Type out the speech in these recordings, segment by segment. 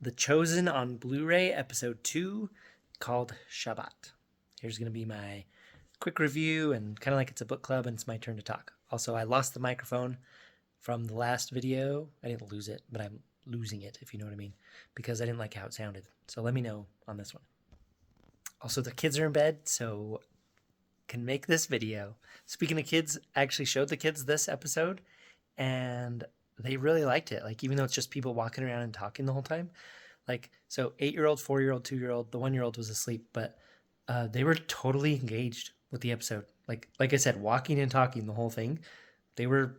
The Chosen on Blu-ray, episode 2, called Shabbat. Here's going to be my quick review, and kind of like it's a book club, and it's my turn to talk. Also, I lost the microphone from the last video. I didn't lose it, but I'm losing it, if you know what I mean, because I didn't like how it sounded. So let me know on this one. Also, the kids are in bed, so can make this video. Speaking of kids, I actually showed the kids this episode, and they really liked it. Like, even though it's just people walking around and talking the whole time. Like, so 8-year-old, 4-year-old, 2-year-old, the 1-year-old was asleep, but they were totally engaged with the episode. Like I said, walking and talking the whole thing. They were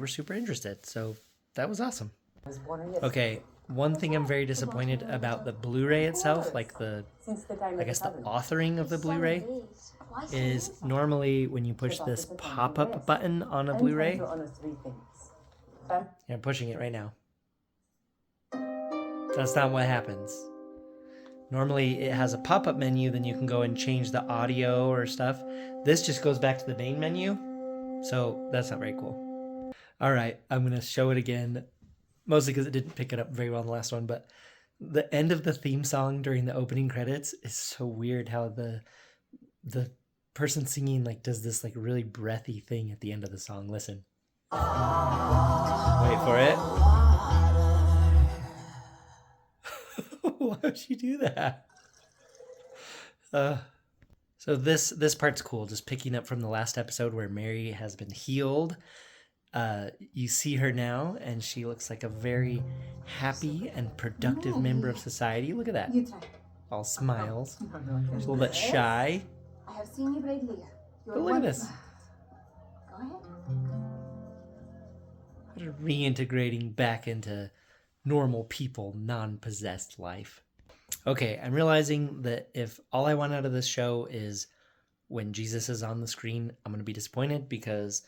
super interested. So that was awesome. Okay, one thing I'm very disappointed about the Blu-ray itself, like the authoring of the Blu-ray, is normally when you push this pop-up button on a Blu-ray. Yeah, I'm pushing it right now. That's not what happens. Normally it has a pop-up menu, then you can go and change the audio or stuff. This just goes back to the main menu, so that's not very cool. All right, I'm gonna show it again, mostly because it didn't pick it up very well in the last one, but the end of the theme song during the opening credits is so weird how the person singing like does this like really breathy thing at the end of the song. Listen. Wait for it. Why would you do that? So this part's cool, just picking up from the last episode where Mary has been healed. You see her now, and she looks like a very happy and productive member of society. Look at that. All smiles. She's a little bit shy. I have seen you lately. But look at this. Go ahead. Reintegrating back into normal people, non-possessed life. Okay, I'm realizing that if all I want out of this show is when Jesus is on the screen, I'm going to be disappointed because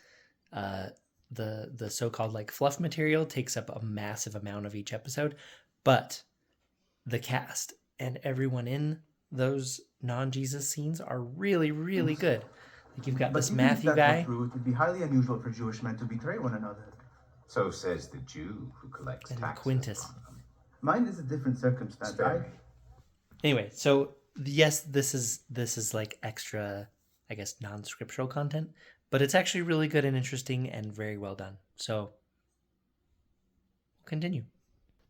the so-called like fluff material takes up a massive amount of each episode. But the cast and everyone in those non-Jesus scenes are really, really good. Like you've got this Matthew guy. It would be highly unusual for Jewish men to betray one another. So says the Jew who collects And taxes. Quintus. Mine is a different circumstance. Anyway, so yes, this is like extra, I guess, non-scriptural content, but it's actually really good and interesting and very well done. So we'll continue.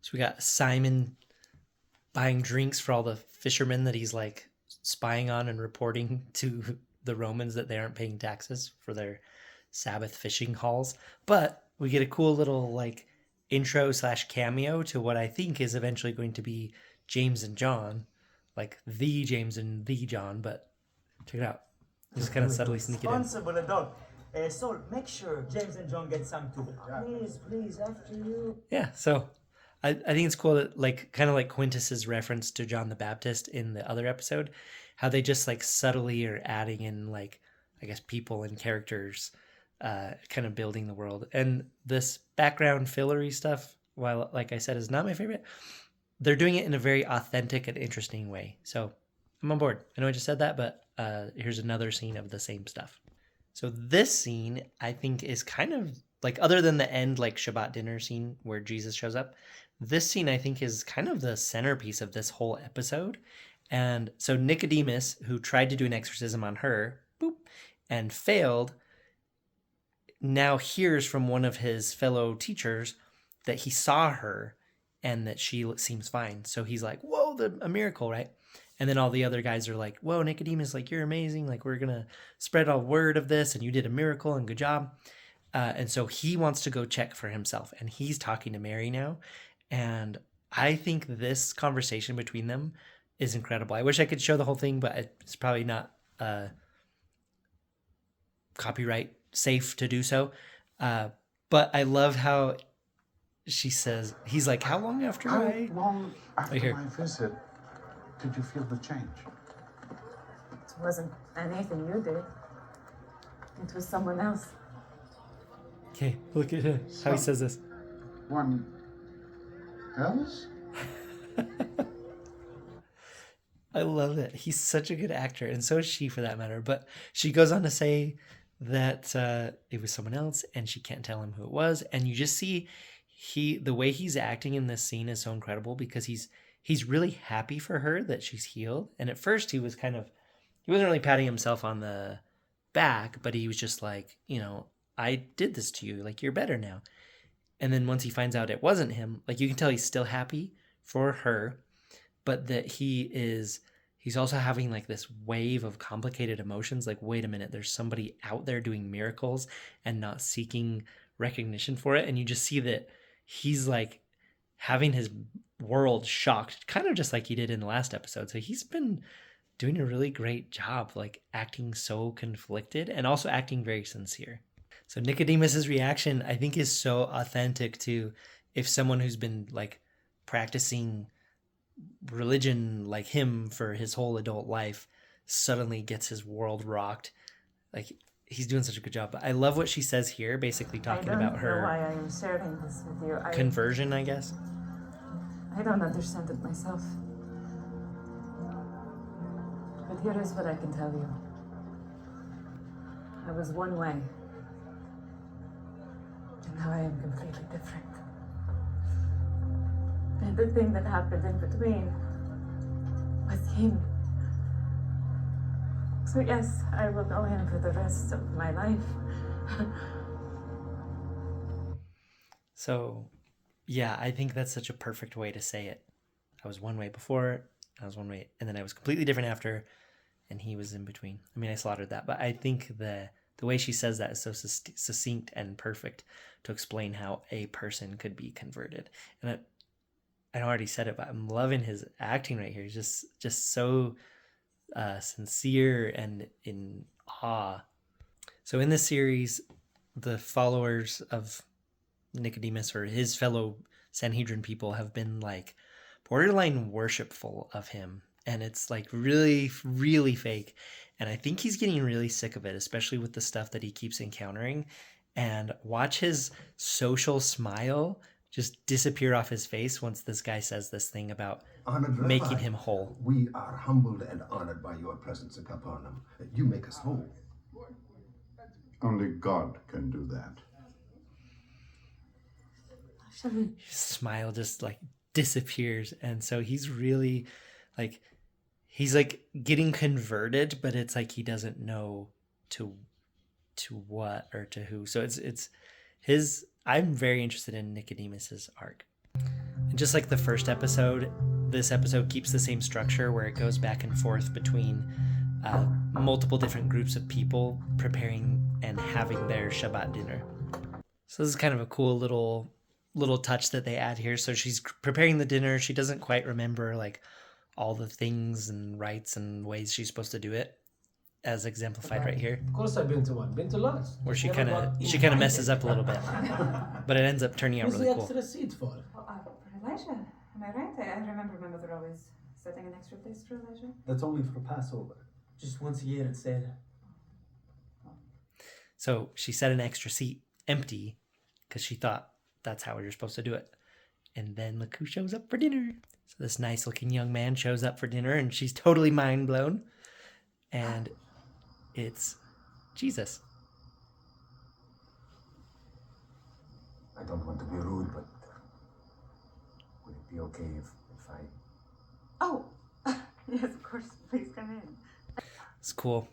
So we got Simon buying drinks for all the fishermen that he's like spying on and reporting to the Romans that they aren't paying taxes for their Sabbath fishing hauls. But we get a cool little like intro / cameo to what I think is eventually going to be James and John, like the James and the John. But check it out. Just kind of subtly sneak it in. Responsible adult. So make sure James and John get some too. Please, after you. Yeah, so I think it's cool that like kind of like Quintus's reference to John the Baptist in the other episode, how they just like subtly are adding in like, I guess, people and characters, kind of building the world. And this background fillery stuff, while like I said is not my favorite, they're doing it in a very authentic and interesting way. So I'm on board. I know I just said that, but here's another scene of the same stuff. So this scene I think is kind of like, other than the end like Shabbat dinner scene where Jesus shows up, this scene I think is kind of the centerpiece of this whole episode. And so Nicodemus, who tried to do an exorcism on her, and failed, now hears from one of his fellow teachers that he saw her and that she seems fine. So he's like, whoa, a miracle, right? And then all the other guys are like, whoa, Nicodemus, like, you're amazing. Like, we're going to spread all word of this, and you did a miracle, and good job. And so he wants to go check for himself, and he's talking to Mary now. And I think this conversation between them is incredible. I wish I could show the whole thing, but it's probably not copyright safe to do so. But I love how she says, he's like, how long after How long after Right here. my visit did you feel the change? It wasn't anything you did. It was someone else. Okay, look at him, how he says this. One else? I love it. He's such a good actor, and so is she for that matter. But she goes on to say that it was someone else, and she can't tell him who it was. And you just see the way he's acting in this scene is so incredible because he's really happy for her that she's healed. And at first he wasn't really patting himself on the back, but he was just like, I did this to you, like, you're better now. And then once he finds out it wasn't him, like, you can tell he's still happy for her, but that he's also having like this wave of complicated emotions. Like, wait a minute, there's somebody out there doing miracles and not seeking recognition for it. And you just see that he's like having his world shocked, kind of just like he did in the last episode. So he's been doing a really great job, like acting so conflicted and also acting very sincere. So Nicodemus's reaction, I think, is so authentic to if someone who's been like practicing religion like him for his whole adult life suddenly gets his world rocked. Like, he's doing such a good job. But I love what she says here, basically talking about I don't know why her I am sharing this with you. conversion, I guess. I don't understand it myself. But here is what I can tell you. I was one way. And now I am completely different. And the thing that happened in between was him. So yes, I will know him for the rest of my life. So, yeah, I think that's such a perfect way to say it. I was one way before, I was one way, and then I was completely different after, and he was in between. I mean, I slaughtered that, but I think the way she says that is so succinct and perfect to explain how a person could be converted. And I already said it, but I'm loving his acting right here. He's just so sincere and in awe. So in this series, the followers of Nicodemus, or his fellow Sanhedrin people, have been like borderline worshipful of him. And it's like really, really fake. And I think he's getting really sick of it, especially with the stuff that he keeps encountering. And watch his social smile just disappear off his face once this guy says this thing about Honored making Rabbi, him whole. We are humbled and honored by your presence in Capernaum. You make us whole. Only God can do that. His smile just like disappears. And so he's really like, he's like getting converted, but it's like he doesn't know to what or to who. So it's his. I'm very interested in Nicodemus's arc. And just like the first episode, this episode keeps the same structure where it goes back and forth between multiple different groups of people preparing and having their Shabbat dinner. So this is kind of a cool little touch that they add here. So she's preparing the dinner. She doesn't quite remember like all the things and rites and ways she's supposed to do it, as exemplified right here, Of course I've been to one. Been to lots. where she Never kind got of invited. messes up a little bit, but it ends up turning out What's really the cool. extra seat for? For Elijah, am I right? I remember my mother always setting an extra place for Elijah. That's only for Passover. Just once a year, it said. So she set an extra seat empty because she thought that's how you're supposed to do it. And then look who shows up for dinner. So this nice looking young man shows up for dinner and she's totally mind blown. And it's Jesus. I don't want to be rude, but would it be okay if I... Oh, yes, of course. Please come in. It's cool.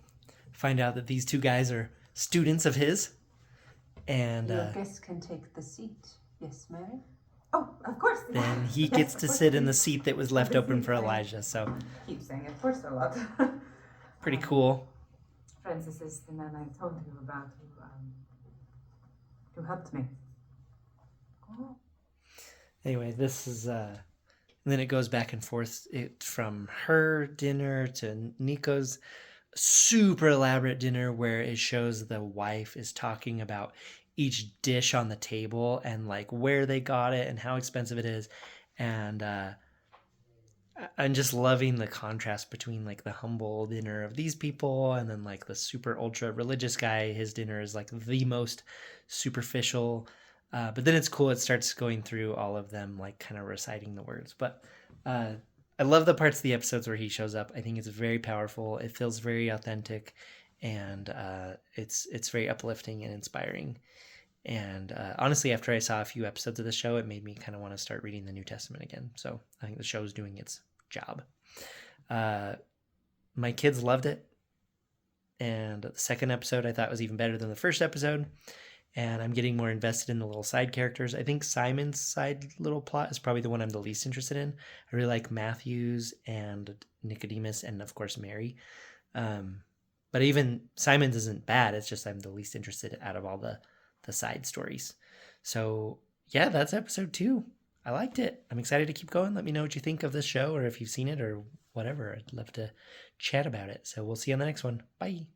Find out that these two guys are students of his. And Your guest can take the seat. Yes, Mary? Oh, of course. then he Yes, gets of to course, sit in the please. seat that was left This open is for fine. Elijah. So Keep saying of course a lot. pretty cool. Francis is the man I told you about who helped me. Oh. Anyway, this is and then it goes back and forth from her dinner to Nico's super elaborate dinner where it shows the wife is talking about each dish on the table and like where they got it and how expensive it is. And I'm just loving the contrast between like the humble dinner of these people and then like the super ultra religious guy. His dinner is like the most superficial. But then it's cool. It starts going through all of them, like kind of reciting the words. But I love the parts of the episodes where he shows up. I think it's very powerful. It feels very authentic, and it's very uplifting and inspiring. And honestly, after I saw a few episodes of the show, it made me kind of want to start reading the New Testament again. So I think the show's doing its job. My kids loved it. And the second episode I thought was even better than the first episode. And I'm getting more invested in the little side characters. I think Simon's side little plot is probably the one I'm the least interested in. I really like Matthews and Nicodemus and, of course, Mary. But even Simon's isn't bad. It's just I'm the least interested out of all the side stories. So, yeah, that's episode 2. I liked it. I'm excited to keep going. Let me know what you think of this show or if you've seen it or whatever. I'd love to chat about it. So we'll see you on the next one. Bye.